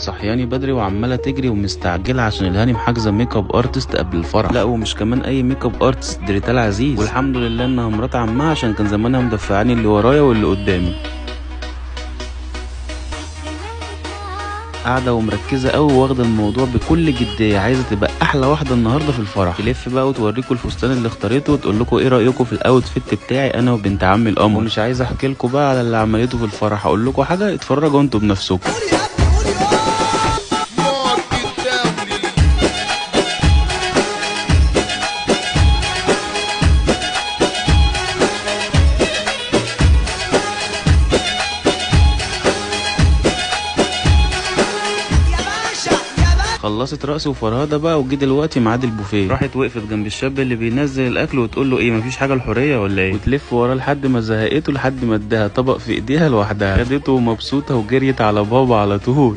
صحياني بدري وعماله تجري ومستعجله عشان الهانم حاجزه ميك اب ارتست قبل الفرح. لا ومش كمان اي ميك اب ارتست، دي ريتال عزيز، والحمد لله انها مرات عمها عشان كان زمانها مدفعاني اللي ورايا واللي قدامي. قاعده ومركزه قوي واخده الموضوع بكل جديه، عايزه تبقى احلى واحده النهارده في الفرح. تلف بقى وتوريكم الفستان اللي اختارته وتقول لكم ايه رايكم في الاوتفيت بتاعي انا وبنت عمي القمر. ومش عايز احكي لكم بقى على اللي عملته في الفرح، اقول لكم حاجه اتفرجوا انتوا بنفسكم. خلصت رقص وفرهده بقى وجي دلوقتي ميعاد البوفيه. راحت وقفت جنب الشاب اللي بينزل الاكل وتقول له ايه مفيش حاجه الحريه ولا ايه، وتلف وراه لحد ما زهقته، لحد ما اداها طبق في ايديها لوحدها، خدته ومبسوطه وجريت على بابا على طول.